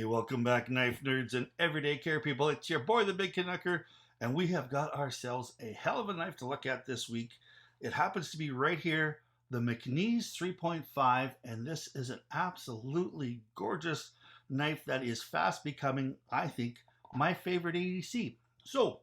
Welcome back, knife nerds and everyday care people. It's your boy, the Big Canucker, and we have got ourselves a hell of a knife to look at this week. It happens to be right here, the McNeese 3.5, and this is an absolutely gorgeous knife that is fast becoming, I think, my favorite ADC. So,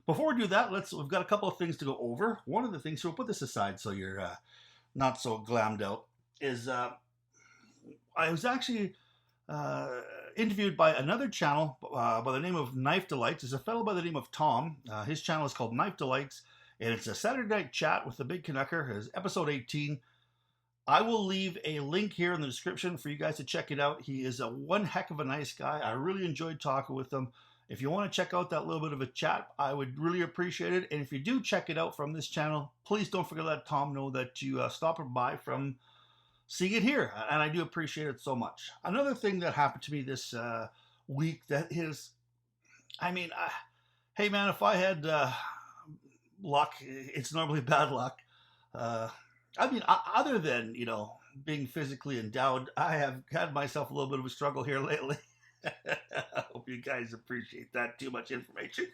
before we do that, we've got a couple of things to go over. One of the things, so we'll put this aside so you're not so glammed out, is I was actually interviewed by another channel by the name of Knife Delights. There's a fellow by the name of Tom. His channel is called Knife Delights, and it's a Saturday night chat with the Big Canucker. His episode 18. I will leave a link here in the description for you guys to check it out. He is a one heck of a nice guy. I really enjoyed talking with him. If you want to check out that little bit of a chat, I would really appreciate it. And if you do check it out from this channel, please don't forget to let Tom know that you stopped by from seeing it here, and I do appreciate it so much. Another thing that happened to me this week that is, hey man, if I had luck, it's normally bad luck. Other than, being physically endowed, I have had myself a little bit of a struggle here lately. I hope you guys appreciate that. Too much information.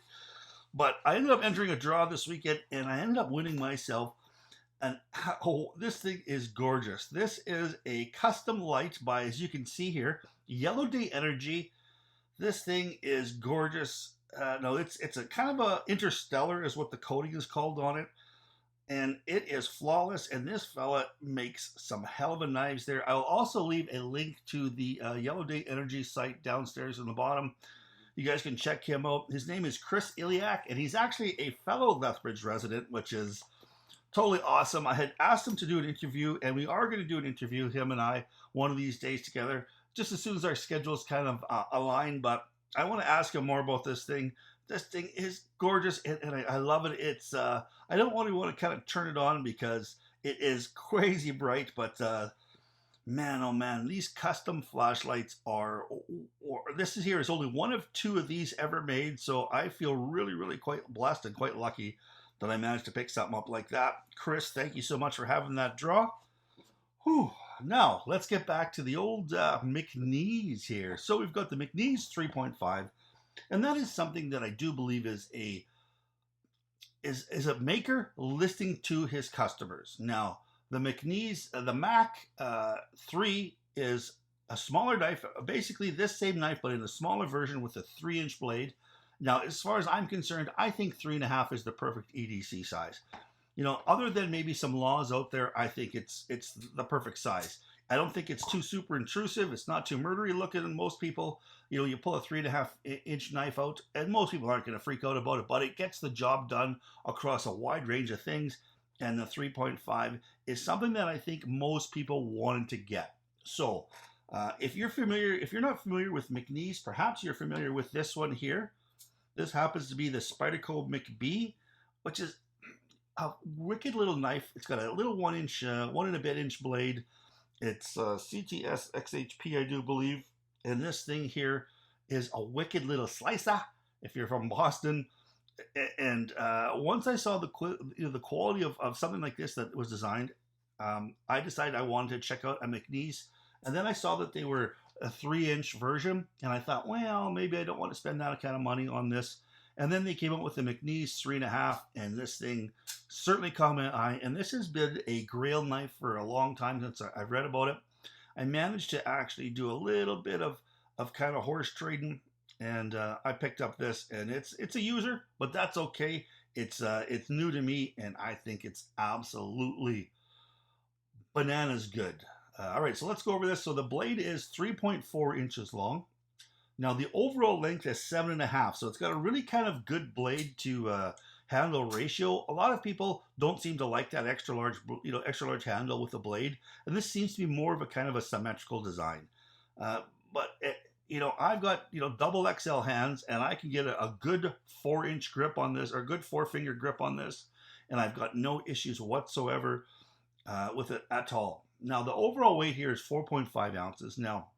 But I ended up entering a draw this weekend, and I ended up winning myself. And this thing is gorgeous. This is a custom light by, as you can see here, Yellow Day Energy. This thing is gorgeous. It's a kind of a interstellar is what the coating is called on it. And it is flawless. And this fella makes some hell of a knives there. I'll also leave a link to the Yellow Day Energy site downstairs in the bottom. You guys can check him out. His name is Chris Iliak, and he's actually a fellow Lethbridge resident, which is totally awesome. I had asked him to do an interview, and we are going to do an interview, him and I, one of these days together, just as soon as our schedules kind of align. But I want to ask him more about this thing. This thing is gorgeous, and I love it. It's I don't want to kind of turn it on because it is crazy bright, but man, oh man, these custom flashlights this is only one of two of these ever made, so I feel really, really quite blessed and quite lucky that I managed to pick something up like that. Chris, thank you so much for having that draw. Whew. Now, let's get back to the old McNeese here. So we've got the McNeese 3.5, and that is something that I do believe is a maker listening to his customers. Now, the McNeese, the Mac 3 is a smaller knife, basically this same knife, but in a smaller version with a 3-inch blade. Now, as far as I'm concerned, I think 3.5 is the perfect EDC size. Other than maybe some laws out there, I think it's the perfect size. I don't think it's too super intrusive. It's not too murdery looking. And most people, you pull a 3.5-inch knife out, and most people aren't going to freak out about it, but it gets the job done across a wide range of things. And the 3.5 is something that I think most people wanted to get. So, if you're not familiar with McNeese, perhaps you're familiar with this one here. This happens to be the Spyderco McB, which is a wicked little knife. It's got a little 1-inch, 1.5-inch blade. It's CTS XHP, I do believe. And this thing here is a wicked little slicer, if you're from Boston. And once I saw the quality of something like this that was designed, I decided I wanted to check out a McNeese. And then I saw that they were a 3-inch version, and I thought, well, maybe I don't want to spend that kind of money on this. And then they came up with the McNeese 3.5, and this thing certainly caught my eye. And this has been a Grail knife for a long time since I've read about it. I managed to actually do a little bit of kind of horse trading, and I picked up this, and it's a user, but that's okay. It's new to me, and I think it's absolutely bananas good. All right, so let's go over this. So the blade is 3.4 inches long. Now the overall length is 7.5, so it's got a really kind of good blade to handle ratio. A lot of people don't seem to like that extra large handle with the blade, and this seems to be more of a kind of a symmetrical design. I've got double XL hands, and I can get a good 4-inch grip on this, or a good 4-finger grip on this, and I've got no issues whatsoever with it at all. Now, the overall weight here is 4.5 ounces. Now,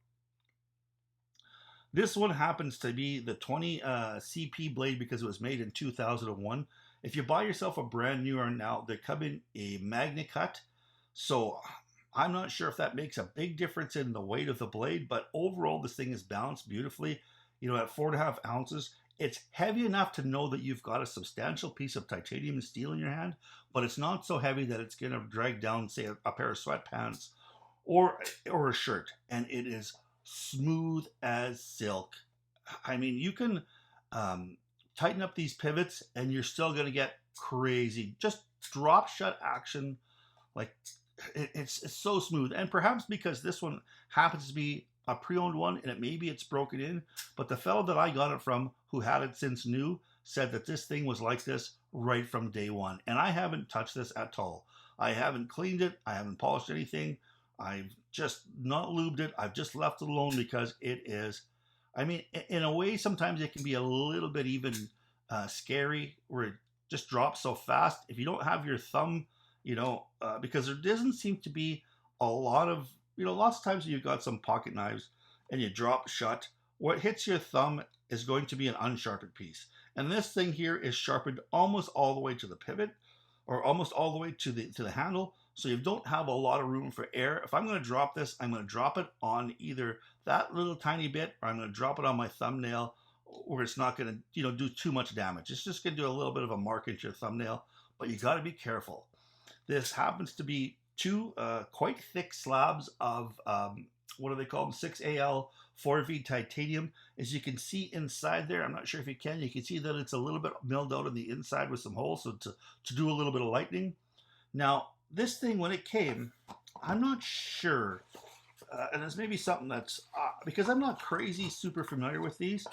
this one happens to be the 20 CP blade because it was made in 2001. If you buy yourself a brand new one now, they come in a magna cut. So I'm not sure if that makes a big difference in the weight of the blade, but overall this thing is balanced beautifully. At 4.5 ounces, it's heavy enough to know that you've got a substantial piece of titanium and steel in your hand, but it's not so heavy that it's going to drag down, say, a pair of sweatpants or a shirt. And it is smooth as silk. I mean, you can tighten up these pivots and you're still going to get crazy. Just drop shut action. Like it's so smooth. And perhaps because this one happens to be a pre-owned one and maybe it's broken in, but the fellow that I got it from who had it since new said that this thing was like this right from day one. And I haven't touched this at all. I haven't cleaned it. I haven't polished anything. I've just not lubed it. I've just left it alone because it is, I mean, in a way, sometimes it can be a little bit even scary where it just drops so fast. If you don't have your thumb, because there doesn't seem to be a lot of, lots of times you've got some pocket knives and you drop shut. What hits your thumb is going to be an unsharpened piece. And this thing here is sharpened almost all the way to the pivot or almost all the way to the handle. So you don't have a lot of room for air. If I'm going to drop this, I'm going to drop it on either that little tiny bit or I'm going to drop it on my thumbnail where it's not going to, do too much damage. It's just going to do a little bit of a mark into your thumbnail, but you got to be careful. This happens to be two quite thick slabs of, what do they call them? 6AL 4V titanium. As you can see inside there, I'm not sure if you can see that it's a little bit milled out on the inside with some holes, so to do a little bit of lightning. Now, this thing, when it came, I'm not sure, and it's maybe something that's, because I'm not crazy super familiar with these,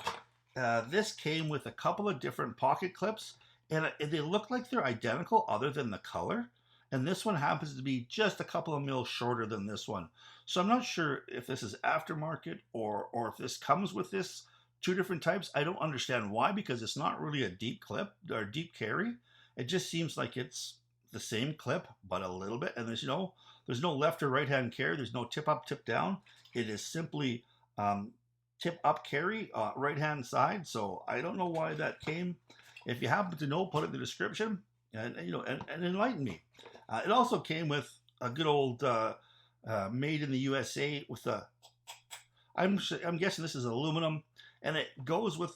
this came with a couple of different pocket clips, and they look like they're identical other than the color. And this one happens to be just a couple of mils shorter than this one. So I'm not sure if this is aftermarket or if this comes with this two different types. I don't understand why, because it's not really a deep clip or deep carry. It just seems like it's the same clip, but a little bit. And there's no left or right hand carry. There's no tip up, tip down. It is simply tip up carry, right hand side. So I don't know why that came. If you happen to know, put it in the description and enlighten me. It also came with a good old made in the USA with a, I'm guessing this is aluminum, and it goes with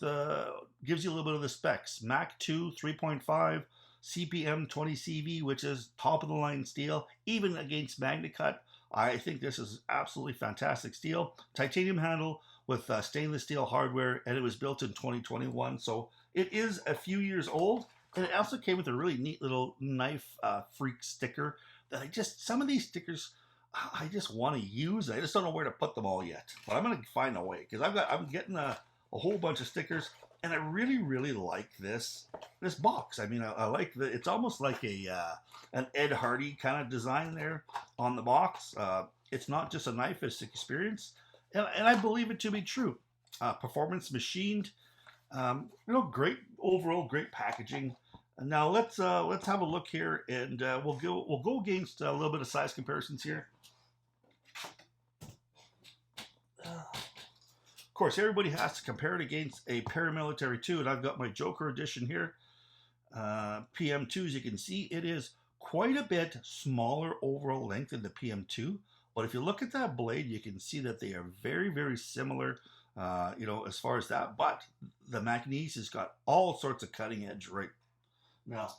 gives you a little bit of the specs. Mac2 3.5 CPM 20 CV, which is top of the line steel, even against MagnaCut. I think this is absolutely fantastic steel. Titanium handle with stainless steel hardware, and it was built in 2021, so it is a few years old. And it also came with a really neat little knife freak sticker that some of these stickers I just want to use. I just don't know where to put them all yet, but I'm going to find a way because I'm getting a whole bunch of stickers, and I really, really like this box. I mean, I like it's almost like an Ed Hardy kind of design there on the box. It's not just a knife, it's experience, and I believe it to be true. Performance machined. Great overall, great packaging. And now let's have a look here, and we'll go against a little bit of size comparisons here. Of course, everybody has to compare it against a Paramilitary 2, and I've got my Joker edition here. PM2, as you can see, it is quite a bit smaller overall length than the PM2. But if you look at that blade, you can see that they are very, very similar. As far as that, but the McNeese has got all sorts of cutting edge right now.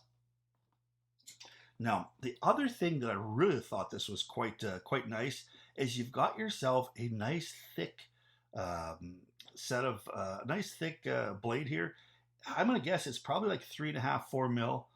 The other thing that I really thought this was quite nice is you've got yourself a nice thick blade here. I'm gonna guess it's probably like 3.5, 4 mil.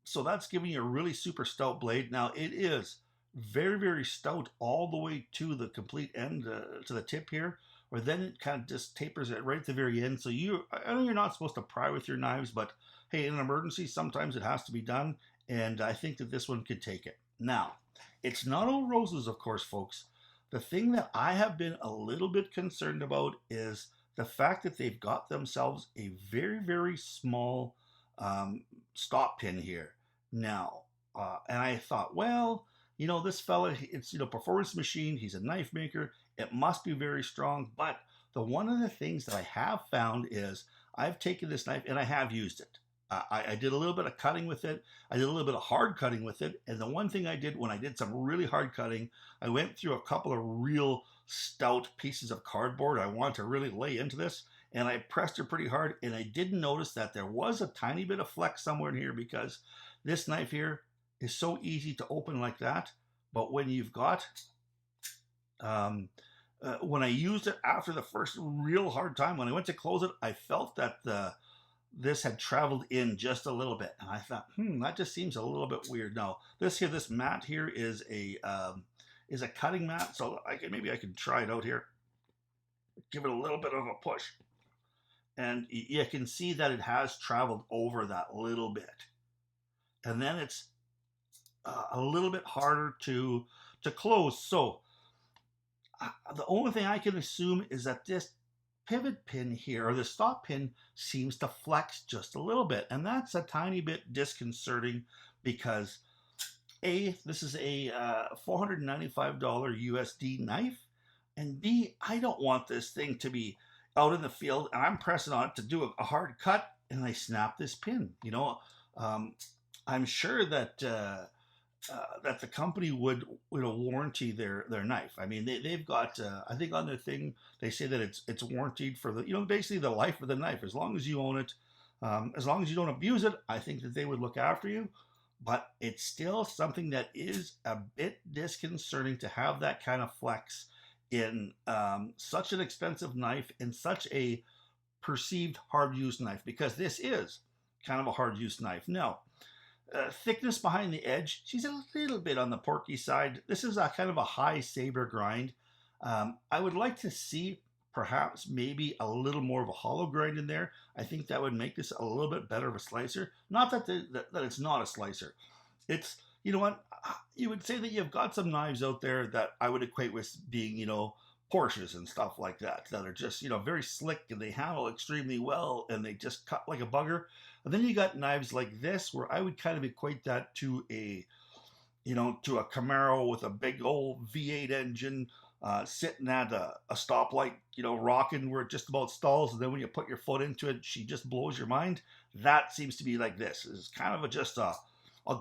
So that's giving you a really super stout blade. Now it is very, very stout all the way to the complete end, to the tip here. Or then it kind of just tapers it right at the very end. So I know you're not supposed to pry with your knives, but hey, in an emergency, sometimes it has to be done. And I think that this one could take it. Now, it's not all roses, of course, folks. The thing that I have been a little bit concerned about is the fact that they've got themselves a very, very small stop pin here. Now, and I thought, well, this fella, it's, performance machine. He's a knife maker. It must be very strong. But one of the things that I have found is I've taken this knife and I have used it. I did a little bit of cutting with it. I did a little bit of hard cutting with it. And the one thing I did when I did some really hard cutting, I went through a couple of real stout pieces of cardboard. I wanted to really lay into this, and I pressed it pretty hard. And I didn't notice that there was a tiny bit of flex somewhere in here, because this knife here is so easy to open like that. But when you've got, when I used it after the first real hard time, when I went to close it, I felt that this had traveled in just a little bit, and I thought, that just seems a little bit weird. Now, this mat here is a cutting mat, so maybe I can try it out here. Give it a little bit of a push, and you can see that it has traveled over that little bit, and then it's a little bit harder to close. So the only thing I can assume is that this pivot pin here, or the stop pin, seems to flex just a little bit, and that's a tiny bit disconcerting, because A, this is a $495 USD knife, and B, I don't want this thing to be out in the field and I'm pressing on it to do a hard cut and I snap this pin. I'm sure that that the company would warranty their knife. I mean, they've got I think on their thing they say that it's warranted for the basically the life of the knife, as long as you own it, as long as you don't abuse it. I think that they would look after you, but it's still something that is a bit disconcerting to have that kind of flex in such an expensive knife, in such a perceived hard use knife, because this is kind of a hard use knife. Now, thickness behind the edge, she's a little bit on the porky side. This is a kind of a high saber grind. I would like to see perhaps maybe a little more of a hollow grind in there. I think that would make this a little bit better of a slicer. Not that that it's not a slicer. It's, you know what, you would say that you've got some knives out there that I would equate with being, Porsches and stuff like that are just, very slick, and they handle extremely well, and they just cut like a bugger. And then you got knives like this, where I would kind of equate that to a Camaro with a big old V8 engine, sitting at a stoplight, rocking where it just about stalls, and then when you put your foot into it, she just blows your mind. That seems to be like this. It's kind of just a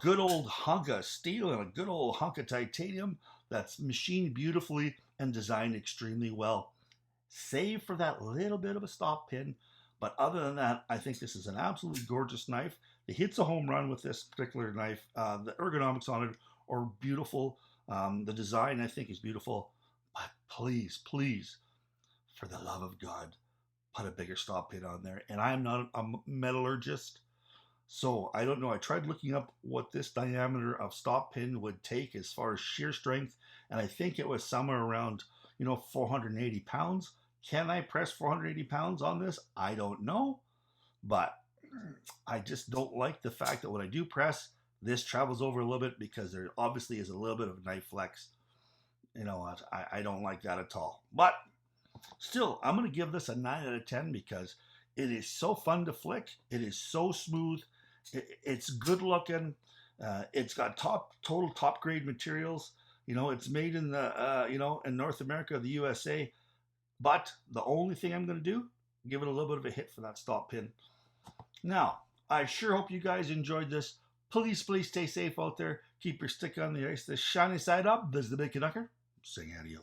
good old hunk of steel and a good old hunk of titanium that's machined beautifully and designed extremely well, save for that little bit of a stop pin. But other than that, I think this is an absolutely gorgeous knife. It hits a home run with this particular knife. The ergonomics on it are beautiful. The design, I think, is beautiful. But please, please, for the love of God, put a bigger stop pin on there. And I'm not a metallurgist, so I don't know. I tried looking up what this diameter of stop pin would take as far as shear strength, and I think it was somewhere around, 480 pounds. Can I press 480 pounds on this? I don't know, but I just don't like the fact that when I do press, this travels over a little bit, because there obviously is a little bit of knife flex. I don't like that at all. But still, I'm going to give this a 9 out of 10, because it is so fun to flick. It is so smooth. It's good looking. It's got total top grade materials. It's made in in North America, the USA. But the only thing I'm going to do, give it a little bit of a hit for that stop pin. Now, I sure hope you guys enjoyed this. Please, please stay safe out there. Keep your stick on the ice. The shiny side up. This is the Big Canucker. Saying adios.